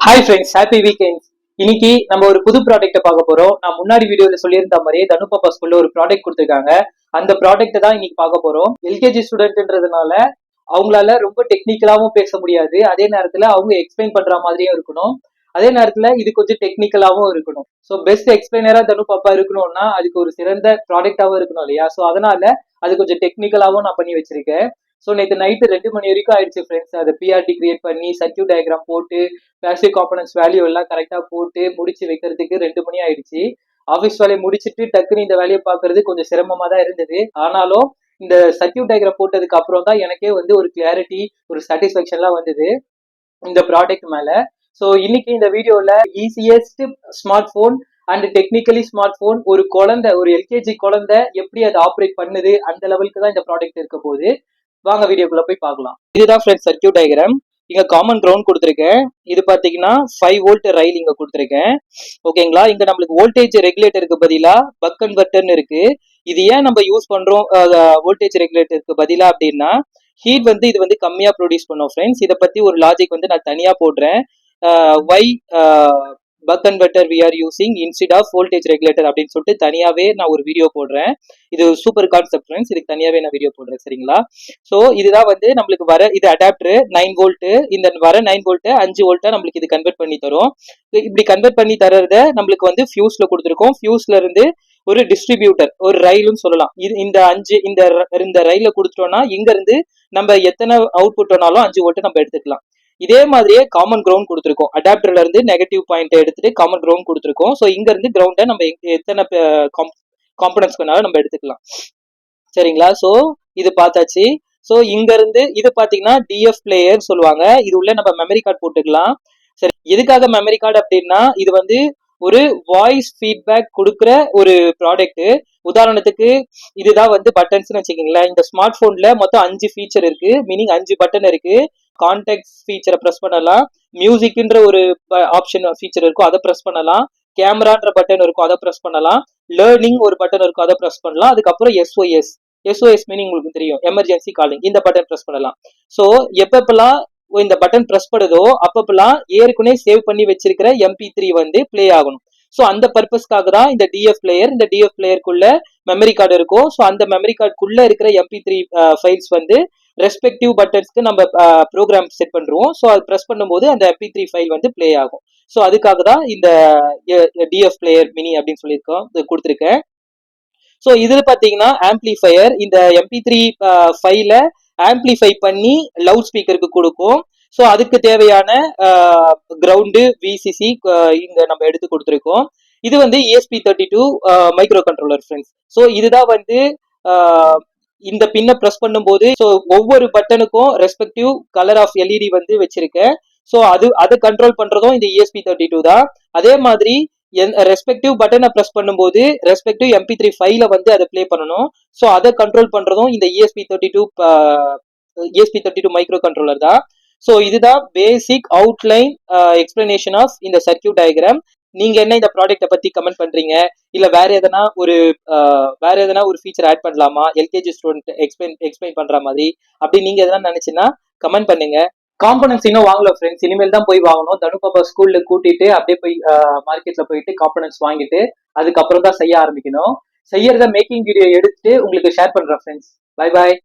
Hi friends, happy weekends. இன்னைக்கு நம்ம ஒரு புது ப்ராடக்ட்டை பார்க்க போறோம். நான் முன்னாடி வீடியோல சொல்லியிருந்த மாதிரியே தனு பாப்பா ஸ்கூல்ல ஒரு ப்ராடக்ட் கொடுத்துருக்காங்க. அந்த ப்ராடக்ட்டை தான் இன்னைக்கு பார்க்க போறோம். எல்கேஜி ஸ்டூடெண்ட்ன்றதுனால அவங்களால ரொம்ப டெக்னிக்கலாவும் பேச முடியாது. அதே நேரத்துல அவங்க எக்ஸ்பிளைன் பண்ற மாதிரியும் இருக்கணும். அதே நேரத்துல இது கொஞ்சம் டெக்னிக்கலாவும் இருக்கணும். ஸோ பெஸ்ட் எக்ஸ்பிளைனரா தனு பாப்பா இருக்கணும்னா அதுக்கு ஒரு சிறந்த ப்ராடக்டாவும் இருக்கணும் இல்லையா? ஸோ அதனால அது கொஞ்சம் டெக்னிக்கலாவும் நான் பண்ணி வச்சிருக்கேன். ஸோ நேற்று நைட்டு 2 மணி வரைக்கும் ஆயிடுச்சு ஃப்ரெண்ட்ஸ். அதை பிஆர்டி கிரியேட் பண்ணி சர்க்யூட் டயக்ராம் போட்டு பேசிவ் காம்பனன்ஸ் வேல்யூ எல்லாம் கரெக்டாக போட்டு முடிச்சு வைக்கிறதுக்கு 2 மணி ஆயிடுச்சு. ஆஃபீஸ் வேலையை முடிச்சுட்டு டக்குன்னு இந்த வேலையை பார்க்கறது கொஞ்சம் சிரமமாக தான் இருந்தது. ஆனாலும் இந்த சர்க்யூட் டயக்ராம் போட்டதுக்கு அப்புறம் தான் எனக்கே வந்து ஒரு கிளாரிட்டி, ஒரு சாட்டிஸ்ஃபேக்ஷன்லாம் வந்தது இந்த ப்ராடக்ட் மேல. ஸோ இன்னைக்கு இந்த வீடியோல easiest smart phone and technically smart phone ஒரு குழந்தை, ஒரு எல்கேஜி குழந்தை எப்படி அதை ஆப்ரேட் பண்ணுது அந்த லெவலுக்கு தான் இந்த ப்ராடக்ட் இருக்க போகுது. வாங்க வீடியோக்குள்ள போய் பார்க்கலாம். இதுதான் ஃப்ரெண்ட்ஸ் சர்க்யூட் டயக்ராம். இங்க காமன் கிரவுண்ட் கொடுத்துருக்கேன். இது பாத்தீங்கன்னா 5 வோல்ட் ரயில் இங்க கொடுத்துருக்கேன். ஓகேங்களா? இங்க நம்மளுக்கு வோல்டேஜ் ரெகுலேட்டருக்கு பதிலா பக் கன்வெர்ட்டர்னு இருக்கு. இது ஏன் நம்ம யூஸ் பண்றோம் வோல்டேஜ் ரெகுலேட்டருக்கு பதிலா அப்படின்னா, ஹீட் வந்து இது வந்து கம்மியா ப்ரொடியூஸ் பண்ணும் ஃப்ரெண்ட்ஸ். இதை பத்தி ஒரு லாஜிக் வந்து நான் தனியா போடுறேன். Why buck converter we are using instead of voltage regulator அப்படின்னு சொல்லிட்டு தனியாவே நான் ஒரு வீடியோ போடுறேன். இது சூப்பர் கான்செப்ட் ஃப்ரெண்ட்ஸ். இதுக்கு தனியாவே நான் வீடியோ போடுறேன், சரிங்களா? ஸோ இதுதான் வந்து நம்மளுக்கு வர இது அடாப்டர் 9 வோல்ட். இந்த வர 9 வோல்ட் 5 வோல்ட்டா நம்மளுக்கு இது கன்வெர்ட் பண்ணி தரும். இப்படி கன்வெர்ட் பண்ணி தரத நம்மளுக்கு வந்து ஃபியூஸ்ல கொடுத்துருக்கோம். ஃபியூஸ்ல இருந்து ஒரு டிஸ்ட்ரிபியூட்டர், ஒரு ரயில்னு சொல்லலாம். இது இந்த ரயில கொடுத்துட்டோம்னா இங்க இருந்து நம்ம எத்தனை அவுட்புட் வேணாலும் 5 வோல்ட் நம்ம எடுத்துக்கலாம். இதே மாதிரியே காமன் கிரவுண்ட் கொடுத்துருக்கோம். அடாப்டர்ல இருந்து நெகட்டிவ் பாயிண்ட் எடுத்துட்டு காமன் கிரவுண்ட் கொடுத்துருக்கோம். ஸோ இங்க இருந்து கிரவுண்டை நம்ம எத்தனை காம்பனன்ஸ் வேணாலும் நம்ம எடுத்துக்கலாம், சரிங்களா? ஸோ இது பார்த்தாச்சு. ஸோ இங்க இருந்து இது பாத்தீங்கன்னா டிஎஃப் பிளேயர் சொல்லுவாங்க. இது உள்ள நம்ம மெமரி கார்டு போட்டுக்கலாம். சரி, எதுக்காக மெமரி கார்டு அப்படின்னா இது வந்து ஒரு வாய்ஸ் ஃபீட்பேக் கொடுக்குற ஒரு ப்ராடக்ட். உதாரணத்துக்கு இதுதான் வந்து பட்டன்ஸ்னு வச்சுக்கீங்களேன். இந்த ஸ்மார்ட் போன்ல மொத்தம் 5 ஃபீச்சர் இருக்கு. மீனிங் 5 பட்டன் இருக்கு. கான்டாக்ட் ஃபீச்சரை ப்ரெஸ் பண்ணலாம். மியூசிக்ன்ற ஒரு ஆப்ஷன் ஃபீச்சர் இருக்கும், அதை ப்ரெஸ் பண்ணலாம். கேமரான்ற பட்டன் இருக்கும், அதை ப்ரெஸ் பண்ணலாம். லேர்னிங் ஒரு பட்டன் இருக்கும், அதை ப்ரெஸ் பண்ணலாம். அதுக்கப்புறம் எஸ்ஓஎஸ் மீனிங் உங்களுக்கு தெரியும், எமர்ஜென்சி காலிங். இந்த பட்டன் ப்ரெஸ் பண்ணலாம். ஸோ எப்பப்பெல்லாம் இந்த பட்டன் ப்ரெஸ் பண்ணுதோ அப்பப்பெல்லாம் ஏற்கனவே சேவ் பண்ணி வச்சிருக்கிற MP3 வந்து பிளே ஆகணும். ஸோ அந்த பர்பஸ்க்காக தான் இந்த டிஎஃப் பிளேயர். இந்த டிஎஃப் பிளேயருக்குள்ள மெமரி கார்டு இருக்கும். ஸோ அந்த மெமரி கார்டுக்குள்ள இருக்கிற MP3 ஃபைல்ஸ் வந்து ரெஸ்பெக்டிவ் பட்டன்ஸ்க்கு நம்ம ப்ரோக்ராம் செட் பண்றோம். ஸோ அது ப்ரெஸ் பண்ணும்போது அந்த MP3 ஃபைல் வந்து பிளே ஆகும். ஸோ அதுக்காக தான் இந்த டிஎஃப் பிளேயர் மினி அப்படின்னு சொல்லியிருக்கோம், கொடுத்துருக்கேன். ஸோ இதுல பாத்தீங்கன்னா ஆம்பிளிஃபையர் இந்த MP3 ஃபைலை ஆம்பிளிஃபை பண்ணி லவுட் ஸ்பீக்கருக்கு கொடுக்கும். ஸோ அதுக்கு தேவையான கிரவுண்டு விசிசி இங்க நம்ம எடுத்து கொடுத்துருக்கோம். இது வந்து ESP32 micro controller friends. So இதுதான் வந்து இந்த பின்னை ப்ரெஸ் பண்ணும்போது ஸோ ஒவ்வொரு பட்டனுக்கும் ரெஸ்பெக்டிவ் கலர் ஆஃப் எல்இடி வந்து வச்சிருக்கேன். ஸோ அதை கண்ட்ரோல் பண்றதும் இந்த ESP32 தான். அதே மாதிரி ரெஸ்பெக்டிவ் பட்டனை ப்ரெஸ் பண்ணும்போது ரெஸ்பெக்டிவ் MP3 ஃபைலை வந்து அதை பிளே பண்ணணும். ஸோ அதை கண்ட்ரோல் பண்றதும் இந்த ESP32 மைக்ரோ கண்ட்ரோலர் தான். ஸோ இதுதான் பேசிக் அவுட்லைன் எக்ஸ்பிளனேஷன் ஆஃப் இந்த சர்க்யூட் டயக்ராம். நீங்க என்ன இந்த ப்ராடக்ட்டை பத்தி கமெண்ட் பண்றீங்க? இல்ல வேற எதனா ஒரு ஃபீச்சர் ஆட் பண்ணலாமா எல்கேஜி ஸ்டூடெண்ட் எக்ஸ்பிளைன் பண்ற மாதிரி அப்படி நீங்க எதனா நினைச்சுன்னா கமெண்ட் பண்ணுங்க. காம்பனன்ஸ் இன்னும் வாங்கல ஃப்ரெண்ட்ஸ், இனிமேல் தான் போய் வாங்கணும். தனு பாப்பா ஸ்கூல்ல கூட்டிட்டு அப்படியே போய் மார்க்கெட்ல போயிட்டு காம்பனன்ஸ் வாங்கிட்டு அதுக்கப்புறம் தான் செய்ய ஆரம்பிக்கணும். செய்யறத மேக்கிங் வீடியோ எடுத்துட்டு உங்களுக்கு ஷேர் பண்றேன் ஃப்ரெண்ட்ஸ். Bye bye.